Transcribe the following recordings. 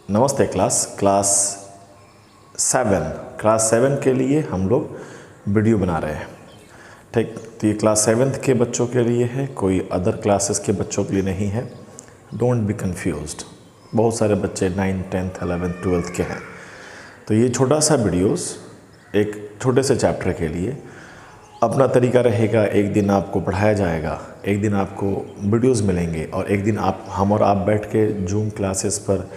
नमस्ते क्लास 7 के लिए हम लोग वीडियो बना रहे हैं। ठीक, तो ये क्लास 7 के बच्चों के लिए है, कोई अदर क्लासेस के बच्चों के लिए नहीं है। Don't be confused. बहुत सारे बच्चे 9, 10th, 11th, 12th के हैं। तो ये छोटा सा वीडियोस एक छोटे से चैप्टर के लिए अपना तरीका रहेगा। एक दिन आपको पढ़ाया जाएगा, एक दिन आपको वीडियोस मिलेंगे और एक दिन हम और आप बैठ के जूम क्लासेस पर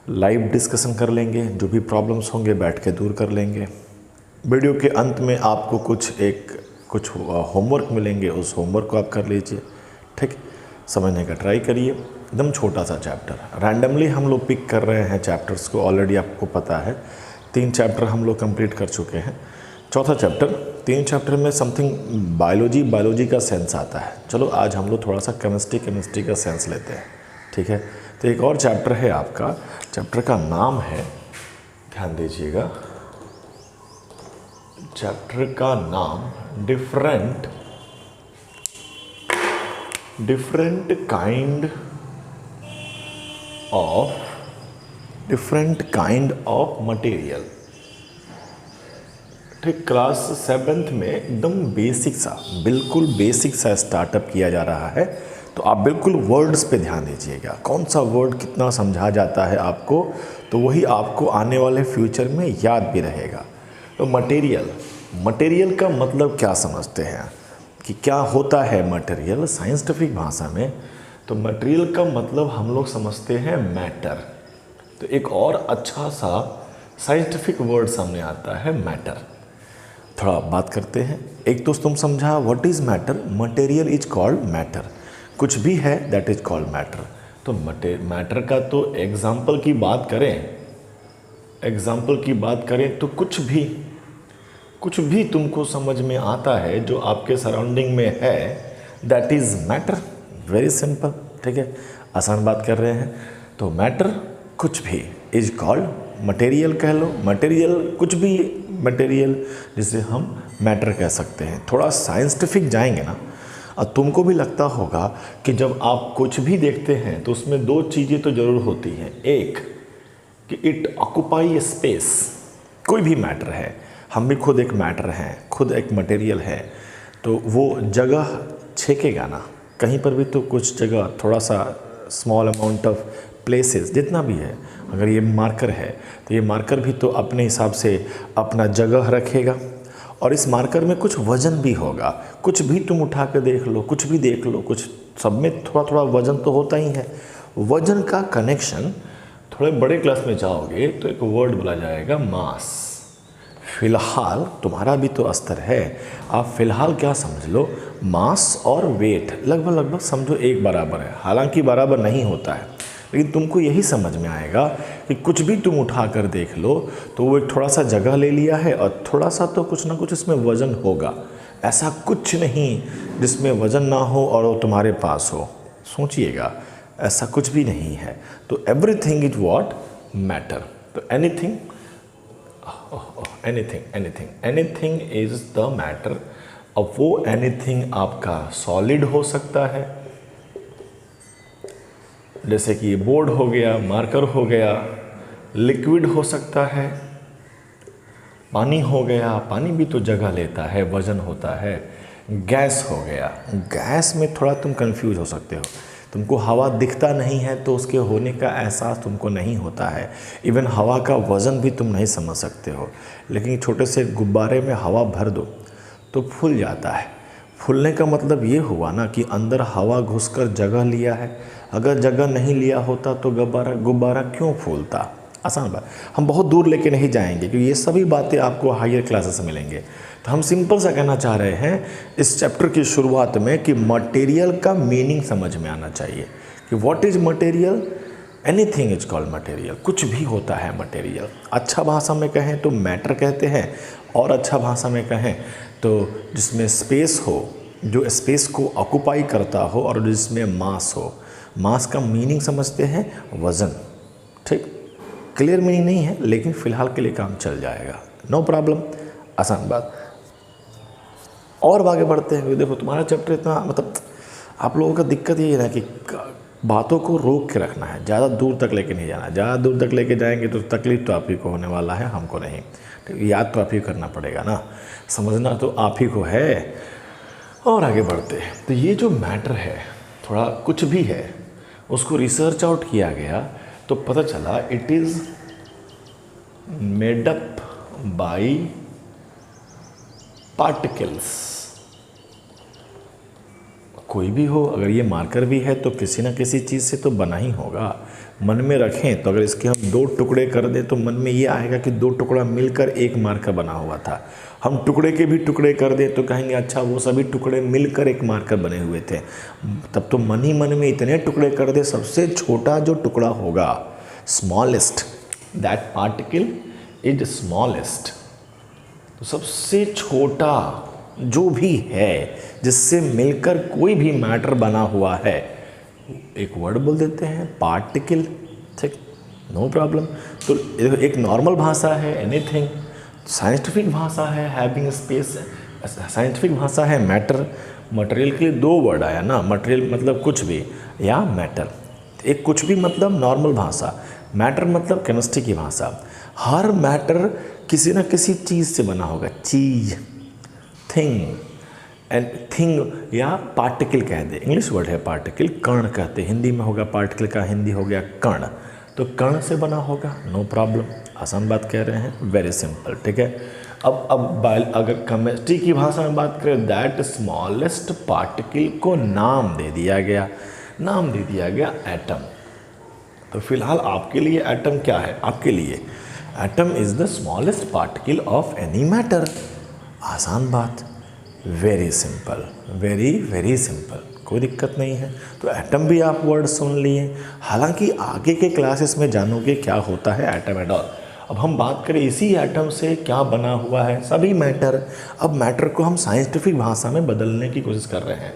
लाइव डिस्कशन कर लेंगे। जो भी प्रॉब्लम्स होंगे बैठ के दूर कर लेंगे। वीडियो के अंत में आपको कुछ होमवर्क मिलेंगे, उस होमवर्क को आप कर लीजिए। ठीक, समझने का ट्राई करिए। एकदम छोटा सा चैप्टर रैंडमली हम लोग पिक कर रहे हैं चैप्टर्स को। ऑलरेडी आपको पता है 3 चैप्टर हम लोग कंप्लीट कर चुके हैं। चौथा चैप्टर, 3 चैप्टर में समथिंग बायोलॉजी का सेंस आता है। चलो आज हम लोग थोड़ा सा केमिस्ट्री का सेंस लेते हैं। ठीक है, तो एक और चैप्टर है आपका। चैप्टर का नाम है, ध्यान दीजिएगा, चैप्टर का नाम डिफरेंट काइंड ऑफ मटेरियल। ठीक, क्लास 7th में एकदम बिल्कुल बेसिक सा स्टार्टअप किया जा रहा है। तो आप बिल्कुल वर्ड्स पे ध्यान दीजिएगा, कौन सा वर्ड कितना समझा जाता है आपको, तो वही आपको आने वाले फ्यूचर में याद भी रहेगा। तो मटेरियल का मतलब क्या समझते हैं कि क्या होता है मटेरियल साइंटिफिक भाषा में? तो मटेरियल का मतलब हम लोग समझते हैं मैटर। तो एक और अच्छा सा साइंटिफिक वर्ड सामने आता है मैटर। थोड़ा बात करते हैं। एक तो तुम समझा what is matter. Material is called matter. कुछ भी है दैट इज कॉल्ड मैटर। तो मैटर का तो एग्जाम्पल की बात करें तो कुछ भी तुमको समझ में आता है जो आपके सराउंडिंग में है, that is matter. Very simple. ठीक है, आसान बात कर रहे हैं। तो मैटर कुछ भी इज कॉल्ड मटेरियल। कह लो मटेरियल, कुछ भी मटेरियल जिसे हम मैटर कह सकते हैं। थोड़ा साइंटिफिक जाएंगे ना, और तुमको भी लगता होगा कि जब आप कुछ भी देखते हैं तो उसमें 2 चीज़ें तो ज़रूर होती हैं। एक कि इट ऑक्यूपाई स्पेस। कोई भी मैटर है, हम भी खुद एक मैटर हैं, खुद एक मटेरियल है, तो वो जगह छेकेगा ना कहीं पर भी। तो कुछ जगह थोड़ा सा स्मॉल अमाउंट ऑफ प्लेसेस जितना भी है, अगर ये मार्कर है तो ये मार्कर भी तो अपने हिसाब से अपना जगह रखेगा। और इस मार्कर में कुछ वजन भी होगा। कुछ भी तुम उठा के देख लो, कुछ भी देख लो, कुछ सब में थोड़ा थोड़ा वजन तो होता ही है। वजन का कनेक्शन, थोड़े बड़े क्लास में जाओगे तो एक वर्ड बोला जाएगा मास। फिलहाल तुम्हारा भी तो स्तर है, आप फिलहाल क्या समझ लो, मास और वेट लगभग समझो एक बराबर है। हालांकि बराबर नहीं होता है, लेकिन तुमको यही समझ में आएगा कि कुछ भी तुम उठा कर देख लो तो वो एक थोड़ा सा जगह ले लिया है और थोड़ा सा तो कुछ ना कुछ इसमें वज़न होगा। ऐसा कुछ नहीं जिसमें वज़न ना हो और वो तुम्हारे पास हो। सोचिएगा, ऐसा कुछ भी नहीं है। तो एवरीथिंग इज व्हाट मैटर। तो एनीथिंग इज द मैटर। अब वो एनीथिंग आपका सॉलिड हो सकता है, जैसे कि बोर्ड हो गया, मार्कर हो गया। लिक्विड हो सकता है, पानी हो गया, पानी भी तो जगह लेता है, वजन होता है। गैस हो गया, गैस में थोड़ा तुम कंफ्यूज हो सकते हो। तुमको हवा दिखता नहीं है तो उसके होने का एहसास तुमको नहीं होता है। इवन हवा का वज़न भी तुम नहीं समझ सकते हो। लेकिन छोटे से गुब्बारे में हवा भर दो तो फूल जाता है। फूलने का मतलब ये हुआ ना कि अंदर हवा घुसकर जगह लिया है। अगर जगह नहीं लिया होता तो गुब्बारा क्यों फूलता? आसान बात। हम बहुत दूर लेके नहीं जाएंगे क्योंकि ये सभी बातें आपको हायर क्लासेस में मिलेंगे। तो हम सिंपल सा कहना चाह रहे हैं इस चैप्टर की शुरुआत में कि मटेरियल का मीनिंग समझ में आना चाहिए कि what is material. Anything is called material. कुछ भी होता है मटेरियल। अच्छा भाषा में कहें तो मैटर कहते हैं, और अच्छा भाषा में कहें तो जिसमें स्पेस हो, जो स्पेस को ऑक्यूपाई करता हो, और जिसमें मास हो। मास का मीनिंग समझते हैं वज़न। ठीक, क्लियर मीनिंग नहीं है लेकिन फ़िलहाल के लिए काम चल जाएगा, नो प्रॉब्लम, आसान बात। और आगे बढ़ते हैं। देखो तुम्हारा चैप्टर इतना, मतलब आप लोगों का दिक्कत ये है ना कि बातों को रोक के रखना है, ज़्यादा दूर तक लेके नहीं जाना। ज़्यादा दूर तक लेके जाएंगे तो तकलीफ तो आप ही को होने वाला है, हमको नहीं। तो याद तो आप ही करना पड़ेगा ना, समझना तो आप ही को है। और आगे बढ़ते हैं। तो ये जो मैटर है, थोड़ा कुछ भी है, उसको रिसर्च आउट किया गया तो पता चला it is made up by particles. कोई भी हो, अगर ये मार्कर भी है तो किसी ना किसी चीज़ से तो बना ही होगा। मन में रखें तो अगर इसके हम 2 टुकड़े कर दें तो मन में ये आएगा कि 2 टुकड़ा मिलकर एक मार्कर बना हुआ था। हम टुकड़े के भी टुकड़े कर दें तो कहेंगे अच्छा वो सभी टुकड़े मिलकर एक मार्कर बने हुए थे। तब तो मन ही मन में इतने टुकड़े कर दे, सबसे छोटा जो टुकड़ा होगा, smallest, that particle is smallest. तो सबसे छोटा जो भी है जिससे मिलकर कोई भी मैटर बना हुआ है, एक वर्ड बोल देते हैं पार्टिकल, ठीक, नो प्रॉब्लम। तो एक नॉर्मल भाषा है एनीथिंग, साइंटिफिक भाषा है हैविंग स्पेस, साइंटिफिक भाषा है मैटर। मटेरियल के लिए 2 वर्ड आया ना, मटेरियल मतलब कुछ भी या मैटर। एक कुछ भी मतलब नॉर्मल भाषा, मैटर मतलब केमिस्ट्री की भाषा। हर मैटर किसी ना किसी चीज़ से बना होगा, चीज़, थिंग, एंड थिंग या पार्टिकल कह दे, इंग्लिश वर्ड है पार्टिकल, कण कहते, हिंदी में होगा पार्टिकल का हिंदी हो गया कण। तो कण से बना होगा, नो प्रॉब्लम, आसान बात कह रहे हैं, वेरी सिंपल, ठीक है। अब अगर केमिस्ट्री की भाषा में बात करें, दैट स्मॉलेस्ट पार्टिकल को नाम दे दिया गया एटम। तो फिलहाल आपके लिए एटम क्या है? आपके लिए atom is the smallest particle of any matter. आसान बात, very simple, very very simple, कोई दिक्कत नहीं है। तो एटम भी आप वर्ड सुन लिए, हालांकि आगे के क्लासेस में जानोगे क्या होता है एटम एंड ऑल। अब हम बात करें इसी एटम से क्या बना हुआ है, सभी मैटर। अब मैटर को हम साइंटिफिक भाषा में बदलने की कोशिश कर रहे हैं।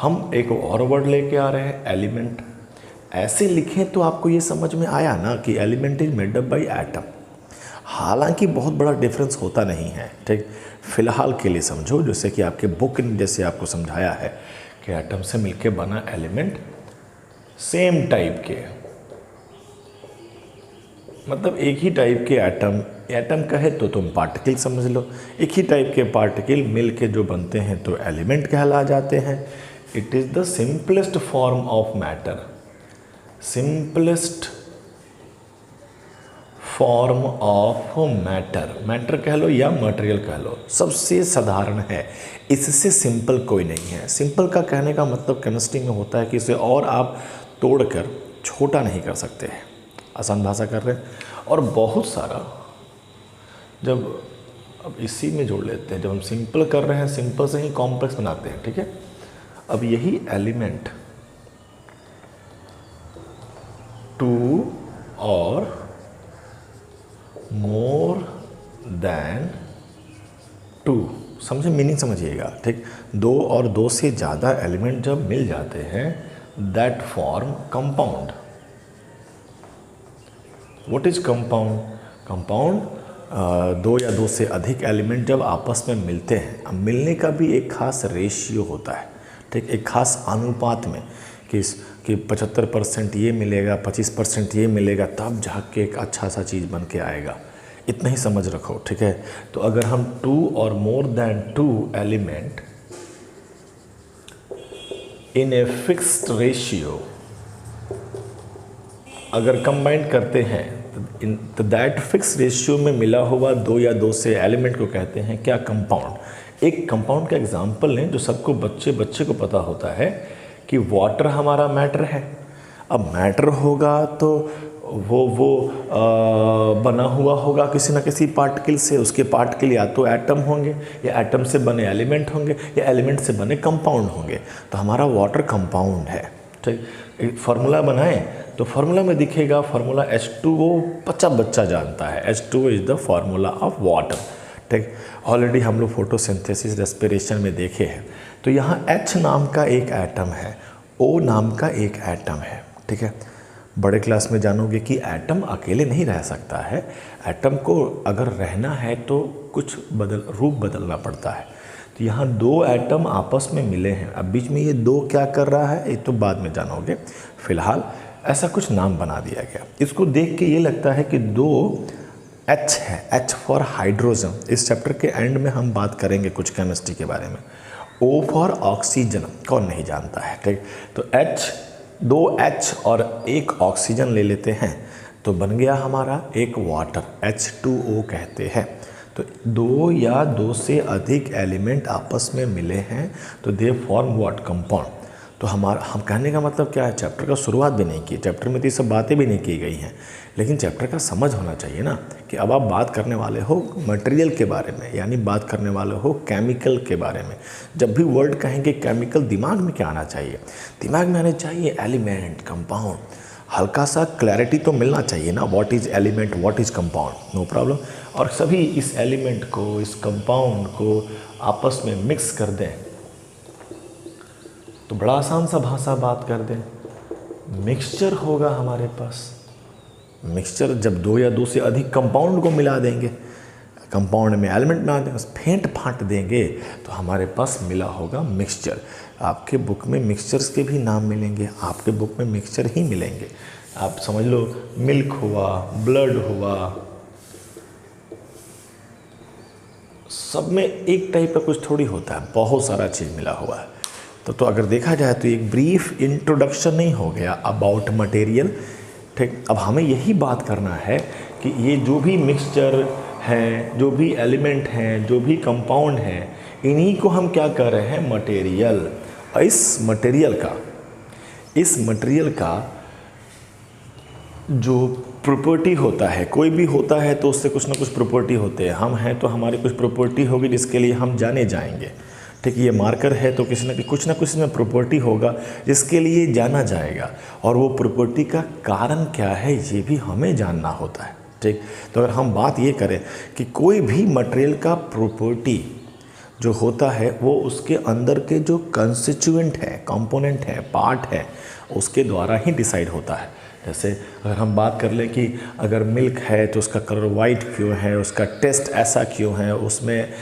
हम एक और वर्ड लेके आ रहे हैं, एलिमेंट। ऐसे लिखें तो आपको ये समझ में आया ना कि element is made up by atom. हालांकि बहुत बड़ा डिफरेंस होता नहीं है, ठीक। फिलहाल के लिए समझो, जैसे कि आपके बुक ने जैसे आपको समझाया है कि एटम से मिलके बना एलिमेंट सेम टाइप के, मतलब एक ही टाइप के एटम कहे तो तुम पार्टिकल समझ लो। एक ही टाइप के पार्टिकल मिल के जो बनते हैं तो एलिमेंट कहला जाते हैं। It is the simplest form of matter, simplest form of matter कह लो या मटेरियल कह लो, सबसे साधारण है। इससे सिंपल कोई नहीं है। सिंपल का कहने का मतलब केमिस्ट्री में होता है कि इसे और आप तोड़कर छोटा नहीं कर सकते हैं। आसान भाषा कर रहे हैं। और बहुत सारा जब अब इसी में जोड़ लेते हैं, जब हम सिंपल कर रहे हैं, सिंपल से ही कॉम्प्लेक्स बनाते हैं, ठीक है। अब यही एलिमेंट 2 और मोर देन 2, समझे, मीनिंग समझिएगा, ठीक। 2 और 2 से ज़्यादा एलिमेंट जब मिल जाते हैं, that form compound. What is compound? Compound 2 या 2 से अधिक एलिमेंट जब आपस में मिलते हैं। अब मिलने का भी एक खास रेशियो होता है, ठीक, एक खास अनुपात में कि 75% ये मिलेगा, 25% ये मिलेगा, तब जाके एक अच्छा सा चीज़ बन के आएगा। इतना ही समझ रखो, ठीक है। तो अगर हम 2 और more than 2 element in a fixed ratio अगर कंबाइन करते हैं, तो दैट फिक्स रेशियो में मिला हुआ 2 या 2 से एलिमेंट को कहते हैं क्या? कंपाउंड। एक कंपाउंड का एग्जांपल लें जो सबको बच्चे को पता होता है कि वाटर हमारा मैटर है। अब मैटर होगा तो वो बना हुआ होगा किसी न किसी पार्टिकल से। उसके पार्टिकल या तो एटम होंगे, या एटम से बने एलिमेंट होंगे, या एलिमेंट से बने कंपाउंड होंगे। तो हमारा वाटर कंपाउंड है, ठीक। एक फार्मूला बनाएं तो फार्मूला में दिखेगा, फार्मूला H2O बच्चा जानता है। H2O is the formula of water, ठीक। ऑलरेडी हम लोग फोटोसिंथेसिस रेस्पिरेशन में देखे हैं। तो यहाँ H नाम का एक एटम है, O नाम का एक एटम है, ठीक है। बड़े क्लास में जानोगे कि एटम अकेले नहीं रह सकता है। एटम को अगर रहना है तो कुछ रूप बदलना पड़ता है। तो यहाँ दो एटम आपस में मिले हैं। अब बीच में ये दो क्या कर रहा है ये तो बाद में जानोगे, फिलहाल ऐसा कुछ नाम बना दिया गया। इसको देख के ये लगता है कि दो H है, H फॉर हाइड्रोजन। इस चैप्टर के एंड में हम बात करेंगे कुछ केमिस्ट्री के बारे में। O फॉर ऑक्सीजन, कौन नहीं जानता है, ठीक। तो H, दो H और एक ऑक्सीजन ले लेते हैं तो बन गया हमारा एक वाटर, H2O कहते हैं। तो दो या दो से अधिक एलिमेंट आपस में मिले हैं तो दे फॉर्म व्हाट, कंपाउंड। तो हम कहने का मतलब क्या है, चैप्टर का शुरुआत भी नहीं की, चैप्टर में तो ये सब बातें भी नहीं की गई हैं, लेकिन चैप्टर का समझ होना चाहिए ना कि अब आप बात करने वाले हो मटेरियल के बारे में, यानी बात करने वाले हो केमिकल के बारे में। जब भी वर्ड कहेंगे केमिकल, दिमाग में क्या आना चाहिए, दिमाग में आना चाहिए एलिमेंट, कंपाउंड। हल्का सा क्लैरिटी तो मिलना चाहिए ना, what is element, what is compound, no problem. और सभी इस एलिमेंट को, इस कंपाउंड को आपस में मिक्स कर दें तो बड़ा आसान सा भाषा बात कर दें, मिक्सचर होगा हमारे पास। मिक्सचर जब दो या दो से अधिक कंपाउंड को मिला देंगे, कंपाउंड में एलिमेंट मिला देंगे, फेंट फाँट देंगे तो हमारे पास मिला होगा मिक्सचर। आपके बुक में मिक्सचर्स के भी नाम मिलेंगे, आपके बुक में मिक्सचर ही मिलेंगे। आप समझ लो मिल्क हुआ, ब्लड हुआ, सब में एक टाइप का कुछ थोड़ी होता है, बहुत सारा चीज़ मिला हुआ है। तो अगर देखा जाए तो एक ब्रीफ इंट्रोडक्शन नहीं हो गया अबाउट मटेरियल, ठीक। अब हमें यही बात करना है कि ये जो भी मिक्सचर हैं, जो भी एलिमेंट हैं, जो भी कंपाउंड हैं, इन्हीं को हम क्या कर रहे हैं, मटेरियल। इस मटेरियल का जो प्रॉपर्टी होता है, कोई भी होता है तो उससे कुछ ना कुछ प्रॉपर्टी होते हैं। हम हैं तो हमारी कुछ प्रॉपर्टी होगी जिसके लिए हम जाने जाएंगे, ठीक। ये मार्कर है तो किसी न कुछ इसमें प्रॉपर्टी होगा जिसके लिए जाना जाएगा, और वो प्रॉपर्टी का कारण क्या है ये भी हमें जानना होता है, ठीक। तो अगर हम बात ये करें कि कोई भी मटेरियल का प्रॉपर्टी जो होता है वो उसके अंदर के जो कंस्टिट्यूएंट है, कंपोनेंट है, पार्ट है, उसके द्वारा ही डिसाइड होता है। जैसे अगर हम बात कर लें कि अगर मिल्क है तो उसका कलर वाइट क्यों है, उसका टेस्ट ऐसा क्यों है, उसमें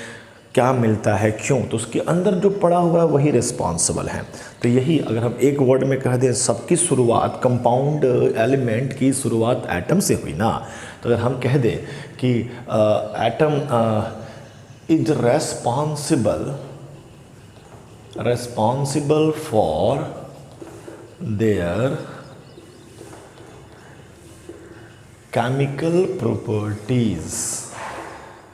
क्या मिलता है, क्यों, तो उसके अंदर जो पड़ा हुआ है वही रिस्पॉन्सिबल है। तो यही अगर हम एक वर्ड में कह दें, सबकी शुरुआत, कंपाउंड एलिमेंट की शुरुआत एटम से हुई ना, तो अगर हम कह दें कि atom is responsible for their chemical properties।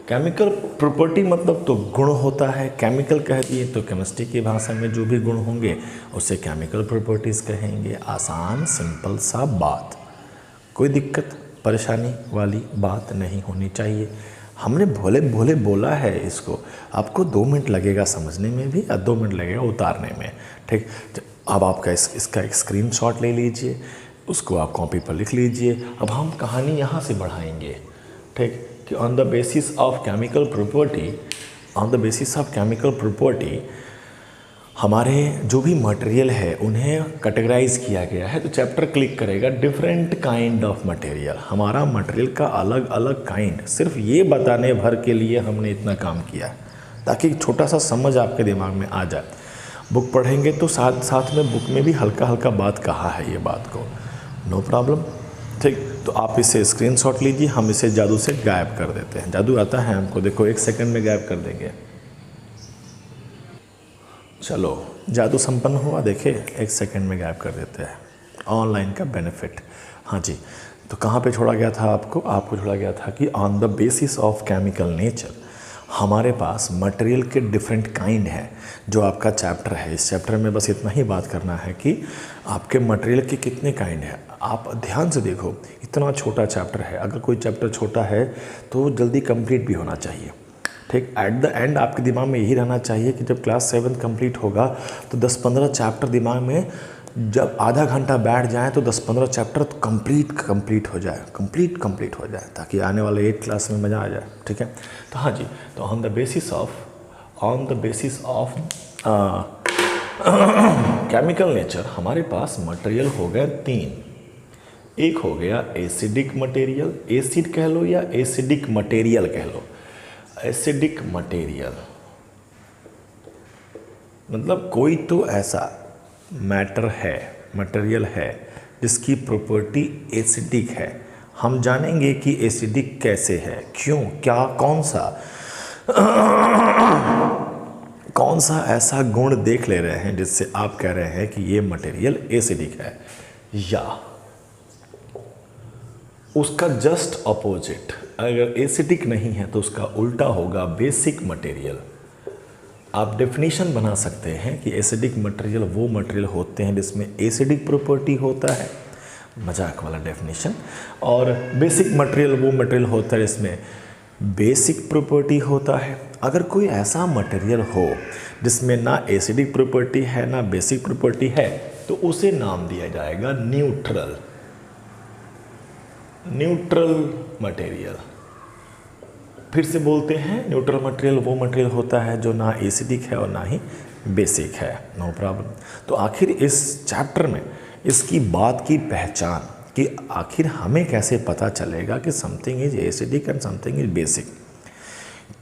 Chemical property मतलब तो गुण होता है, केमिकल कह दिए तो केमिस्ट्री की भाषा में जो भी गुण होंगे उसे केमिकल प्रॉपर्टीज़ कहेंगे। आसान सिंपल सा बात, कोई दिक्कत परेशानी वाली बात नहीं होनी चाहिए। हमने भोले भोले बोला है इसको, आपको 2 मिनट लगेगा समझने में भी और 2 मिनट लगेगा उतारने में, ठीक। अब आपका इसका एक स्क्रीनशॉट ले लीजिए, उसको आप कॉपी पर लिख लीजिए। अब हम कहानी यहाँ से बढ़ाएंगे, ठीक, कि on the basis of chemical property हमारे जो भी मटेरियल है उन्हें कैटेगराइज किया गया है। तो चैप्टर क्लिक करेगा डिफरेंट काइंड ऑफ मटेरियल। हमारा मटेरियल का अलग अलग काइंड, सिर्फ ये बताने भर के लिए हमने इतना काम किया ताकि छोटा सा समझ आपके दिमाग में आ जाए। बुक पढ़ेंगे तो साथ साथ में बुक में भी हल्का हल्का बात कहा है ये बात को, नो प्रॉब्लम, ठीक। तो आप इसे स्क्रीनशॉट लीजिए, हम इसे जादू से गायब कर देते हैं। जादू आता है हमको, देखो 1 सेकंड में गायब कर देंगे। चलो जादू संपन्न हुआ, देखिए 1 सेकंड में गायब कर देते हैं, ऑनलाइन का बेनिफिट। हाँ जी, तो कहाँ पे छोड़ा गया था आपको छोड़ा गया था कि on the basis of chemical nature हमारे पास मटेरियल के डिफरेंट काइंड है। जो आपका चैप्टर है, इस चैप्टर में बस इतना ही बात करना है कि आपके मटेरियल के कितने काइंड है। आप ध्यान से देखो, इतना छोटा चैप्टर है, अगर कोई चैप्टर छोटा है तो जल्दी कंप्लीट भी होना चाहिए, ठीक। एट द एंड आपके दिमाग में यही रहना चाहिए कि जब क्लास 7 कंप्लीट होगा तो 10-15 चैप्टर दिमाग में, जब आधा घंटा बैठ जाए तो 10-15 चैप्टर तो कंप्लीट हो जाए, कंप्लीट हो जाए, ताकि आने वाले 8 क्लास में मज़ा आ जाए, ठीक है। तो हाँ जी, तो on the basis of chemical nature हमारे पास मटेरियल हो गए 3। एक हो गया एसिडिक मटेरियल, एसिड कह लो या एसिडिक मटेरियल कह लो, एसिडिक मटेरियल, मतलब कोई तो ऐसा मैटर है, मटेरियल है जिसकी प्रॉपर्टी एसिडिक है। हम जानेंगे कि एसिडिक कैसे है, क्यों, क्या, कौन सा ऐसा गुण देख ले रहे हैं जिससे आप कह रहे हैं कि ये मटेरियल एसिडिक है, या उसका जस्ट अपोजिट, अगर एसिडिक नहीं है तो उसका उल्टा होगा बेसिक मटेरियल। आप डेफिनेशन बना सकते हैं कि एसिडिक मटेरियल वो मटेरियल होते हैं जिसमें एसिडिक प्रॉपर्टी होता है, मजाक वाला डेफिनेशन, और बेसिक मटेरियल वो मटेरियल होता है जिसमें बेसिक प्रॉपर्टी होता है। अगर कोई ऐसा मटेरियल हो जिसमें ना एसिडिक प्रॉपर्टी है ना बेसिक प्रॉपर्टी है तो उसे नाम दिया जाएगा न्यूट्रल। न्यूट्रल मटेरियल, फिर से बोलते हैं, न्यूट्रल मटेरियल वो मटेरियल होता है जो ना एसिडिक है और ना ही बेसिक है। No problem. तो आखिर इस चैप्टर में इसकी बात की पहचान कि आखिर हमें कैसे पता चलेगा कि something is acidic and something is basic,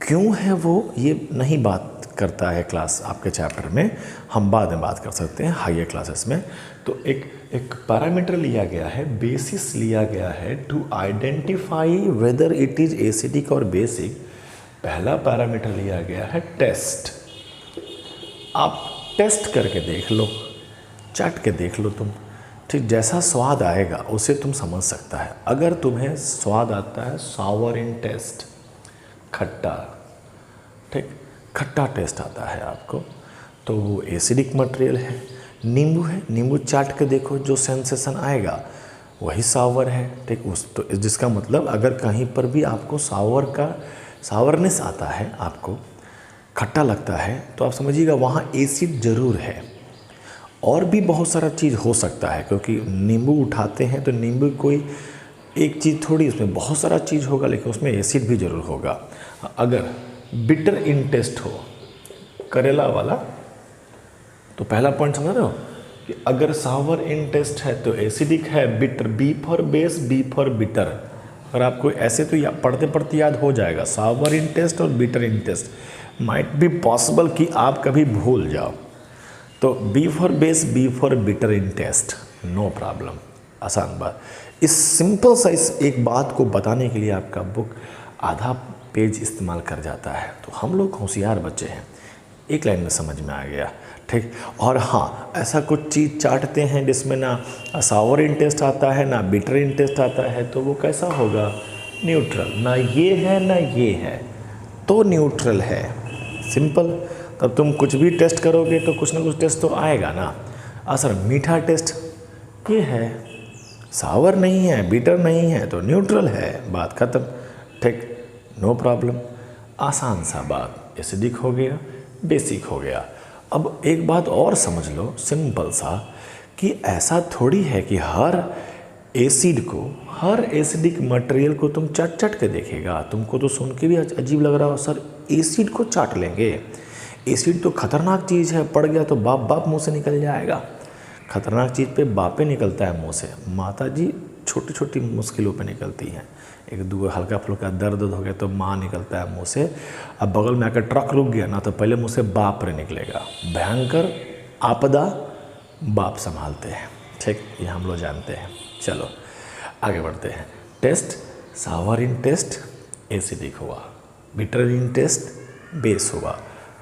क्यों है वो, ये नहीं बात करता है क्लास आपके चैप्टर में, हम बाद में बात कर सकते हैं हायर क्लासेस में। तो एक पैरामीटर लिया गया है, बेसिस लिया गया है to identify whether it is acidic और बेसिक। पहला पैरामीटर लिया गया है टेस्ट। आप टेस्ट करके देख लो, चट के देख लो तुम, ठीक, जैसा स्वाद आएगा उसे तुम समझ सकता है। अगर तुम्हें स्वाद आता है सावर इन टेस्ट, खट्टा, ठीक, खट्टा टेस्ट आता है आपको, तो वो एसिडिक मटेरियल है। नींबू है, नींबू चाट के देखो, जो सेंसेशन आएगा वही सावर है, ठीक, उस तो जिसका मतलब अगर कहीं पर भी आपको सावरनेस आता है, आपको खट्टा लगता है, तो आप समझिएगा वहाँ एसिड ज़रूर है। और भी बहुत सारा चीज़ हो सकता है, क्योंकि नींबू उठाते हैं तो नींबू कोई एक चीज़ थोड़ी, उसमें बहुत सारा चीज़ होगा, लेकिन उसमें एसिड भी ज़रूर होगा। अगर बिटर इन टेस्ट हो, करेला वाला, तो पहला पॉइंट समझ रहे हो कि अगर सावर इन टेस्ट है तो एसिडिक है, bitter, B for base, B for bitter. अगर आपको ऐसे तो पढ़ते पढ़ते याद हो जाएगा, सावर इन टेस्ट और bitter in taste. Might be possible कि आप कभी भूल जाओ, तो B for base, B for bitter in taste, no problem, आसान बात। इस सिंपल सा इस एक बात को बताने के लिए आपका बुक आधा पेज इस्तेमाल कर जाता है। तो हम लोग होशियार बच्चे हैं, एक लाइन में समझ में आ गया, ठीक। और हाँ, ऐसा कुछ चीज़ चाटते हैं जिसमें ना सावर इन टेस्ट आता है ना बिटर इन टेस्ट आता है, तो वो कैसा होगा, न्यूट्रल। ना ये है ना ये है, तो न्यूट्रल है, सिंपल। तब तुम कुछ भी टेस्ट करोगे तो कुछ ना कुछ टेस्ट तो आएगा ना। सर मीठा टेस्ट ये है, सावर नहीं है, बिटर नहीं है, तो न्यूट्रल है, बात ख़त्म, ठीक, नो प्रॉब्लम। आसान सा बात, एसिडिक हो गया, बेसिक हो गया। अब एक बात और समझ लो, सिंपल सा, कि ऐसा थोड़ी है कि हर एसिड को, हर एसिडिक मटेरियल को तुम चट के देखेगा। तुमको तो सुन के भी अजीब लग रहा हो, सर एसिड को चाट लेंगे, एसिड तो खतरनाक चीज़ है, पड़ गया तो बाप बाप मुंह से निकल जाएगा। खतरनाक चीज़ पे बापे निकलता है मुंह से, माता जी छोटी छोटी मुश्किलों पे निकलती हैं। एक दो हल्का फुल्का दर्द हो गया तो माँ निकलता है मुंह से। अब बगल में आकर ट्रक रुक गया ना, तो पहले मुंह से बाप रे निकलेगा। भयंकर आपदा बाप संभालते हैं, ठीक, ये हम लोग जानते हैं। चलो आगे बढ़ते हैं। Test, Sawar in test acidic हुआ, बिटर इन टेस्ट बेस हुआ,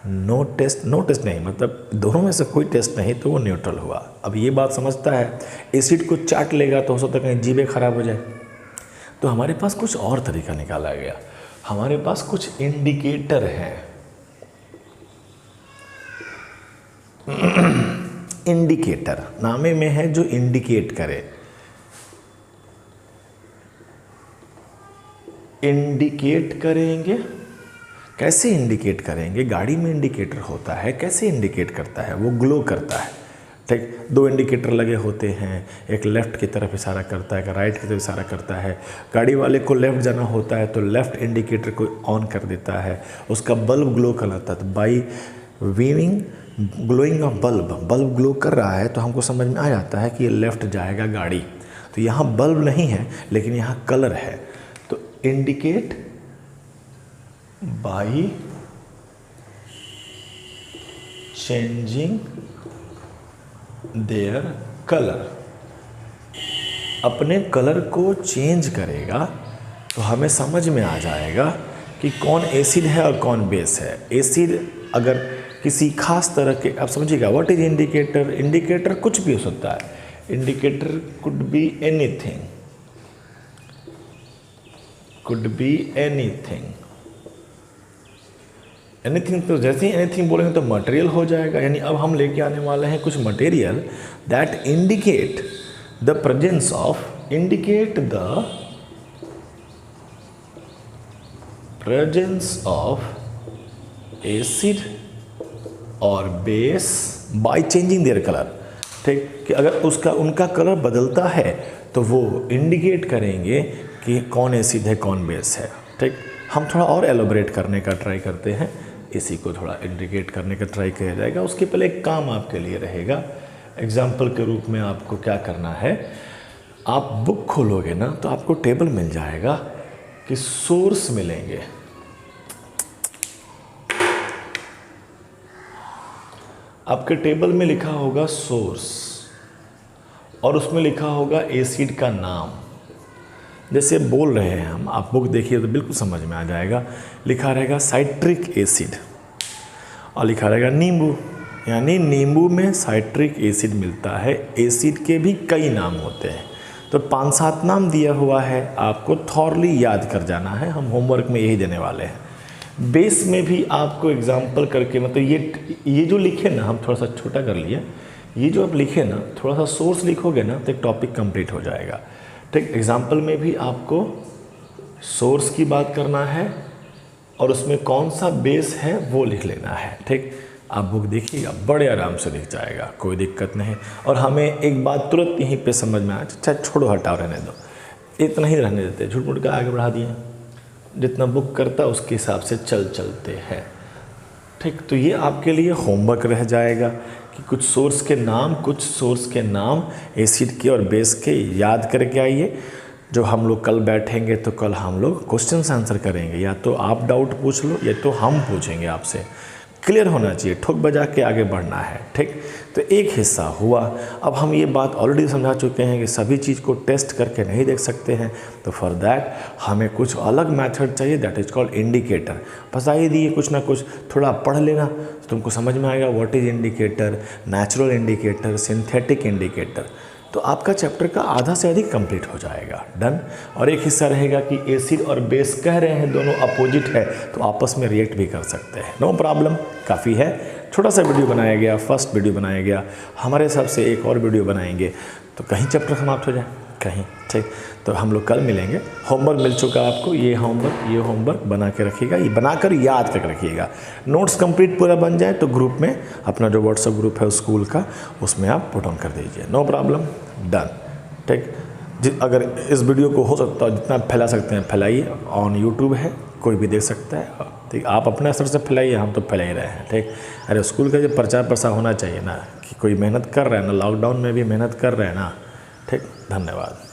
नो टेस्ट नहीं, मतलब दोनों में से कोई टेस्ट नहीं तो वो न्यूट्रल हुआ। अब ये बात समझता है, एसिड को चाट लेगा तो हो सकता है कहीं जीभें खराब हो जाए, तो हमारे पास कुछ और तरीका निकाला गया। हमारे पास कुछ इंडिकेटर हैं। इंडिकेटर नामे में है जो इंडिकेट करे। इंडिकेट करेंगे, कैसे इंडिकेट करेंगे? गाड़ी में इंडिकेटर होता है, कैसे इंडिकेट करता है? वो ग्लो करता है, ठीक। दो इंडिकेटर लगे होते हैं, एक लेफ़्ट की तरफ इशारा करता है, एक राइट की तरफ इशारा करता है। गाड़ी वाले को लेफ़्ट जाना होता है तो लेफ़्ट इंडिकेटर को ऑन कर देता है, उसका बल्ब ग्लो करता है। तो by weaving glowing of bulb glow कर रहा है तो हमको समझ में आ जाता है कि ये लेफ़्ट जाएगा गाड़ी। तो यहाँ बल्ब नहीं है लेकिन यहाँ कलर है, तो indicate by changing their colour, अपने कलर को चेंज करेगा तो हमें समझ में आ जाएगा कि कौन एसिड है और कौन बेस है। एसिड अगर किसी खास तरह के, आप समझिएगा व्हाट इज इंडिकेटर, इंडिकेटर कुछ भी हो सकता है, indicator could be anything, could be anything, anything, तो जैसे ही एनीथिंग बोलेंगे तो मटेरियल हो जाएगा। यानी अब हम लेके आने वाले हैं कुछ material that indicate the presence of, indicate the presence of acid और base by changing their colour. ठीक, कि अगर उसका उनका कलर बदलता है तो वो इंडिकेट करेंगे कि कौन एसिड है कौन बेस है। ठीक, हम थोड़ा और एलोबरेट करने का ट्राई करते हैं, इसी को थोड़ा इंडिकेट करने का ट्राई किया जाएगा। उसके पहले एक काम आपके लिए रहेगा, एग्जाम्पल के रूप में आपको क्या करना है, आप बुक खोलोगे ना तो आपको टेबल मिल जाएगा कि सोर्स मिलेंगे। आपके टेबल में लिखा होगा सोर्स और उसमें लिखा होगा एसिड का नाम। जैसे बोल रहे हैं हम, आप बुक देखिए तो बिल्कुल समझ में आ जाएगा, लिखा रहेगा साइट्रिक एसिड और लिखा रहेगा नींबू, यानी नींबू में साइट्रिक एसिड मिलता है। एसिड के भी कई नाम होते हैं, तो 5-7 नाम दिया हुआ है, आपको थॉरली याद कर जाना है, हम होमवर्क में यही देने वाले हैं। बेस में भी आपको एग्जाम्पल करके, मतलब ये जो लिखे ना, हम थोड़ा सा छोटा कर लिए, ये जो आप लिखे ना, थोड़ा सा सोर्स लिखोगे ना तो एक टॉपिक कंप्लीट हो जाएगा। ठीक, एग्जाम्पल में भी आपको सोर्स की बात करना है और उसमें कौन सा बेस है वो लिख लेना है। ठीक, आप बुक देखिएगा, बड़े आराम से दिख जाएगा, कोई दिक्कत नहीं। और हमें एक बात तुरंत यहीं पे समझ में आए, अच्छा छोड़ो हटाओ रहने दो, इतना ही रहने देते, झूठ मूठ का आगे बढ़ा दिए, जितना बुक करता उसके हिसाब से चलते हैं। ठीक, तो ये आपके लिए होमवर्क रह जाएगा कि कुछ सोर्स के नाम एसिड के और बेस के याद करके आइए। जो हम लोग कल बैठेंगे तो कल हम लोग क्वेश्चंस आंसर करेंगे, या तो आप डाउट पूछ लो या तो हम पूछेंगे आपसे। क्लियर होना चाहिए, ठोक बजा के आगे बढ़ना है। ठीक, तो एक हिस्सा हुआ। अब हम ये बात ऑलरेडी समझा चुके हैं कि सभी चीज़ को टेस्ट करके नहीं देख सकते हैं, तो फॉर दैट हमें कुछ अलग मेथड चाहिए, दैट इज़ कॉल्ड इंडिकेटर। बस ही दिए कुछ ना कुछ, थोड़ा पढ़ लेना तो तुमको समझ में आएगा what is indicator, natural indicator, synthetic indicator. तो आपका चैप्टर का आधा से अधिक कंप्लीट हो जाएगा, डन। और एक हिस्सा रहेगा कि एसिड और बेस कह रहे हैं दोनों अपोजिट है तो आपस में रिएक्ट भी कर सकते हैं, नो प्रॉब्लम, काफ़ी है। छोटा सा वीडियो बनाया गया, फर्स्ट वीडियो बनाया गया, हमारे हिसाब से एक और वीडियो बनाएंगे तो कहीं चैप्टर समाप्त हो जाए, कहीं। ठीक, तो हम लोग कल मिलेंगे। होमवर्क मिल चुका आपको, ये होमवर्क बना के रखिएगा, ये बनाकर याद करके रखिएगा। नोट्स कंप्लीट पूरा बन जाए तो ग्रुप में, अपना जो व्हाट्सएप ग्रुप है स्कूल का, उसमें आप पुट ऑन कर दीजिए, नो प्रॉब्लम, डन। ठीक, अगर इस वीडियो को हो सकता है जितना फैला सकते हैं फैलाइए, ऑन यूट्यूब है, कोई भी देख सकता है। ठीक, आप अपने असर से फैलाइए, हम तो फैला ही रहे हैं। ठीक, अरे स्कूल का जो प्रचार प्रसार होना चाहिए ना, कि कोई मेहनत कर रहा है ना, लॉकडाउन में भी मेहनत कर रहे हैं ना। ठीक, धन्यवाद।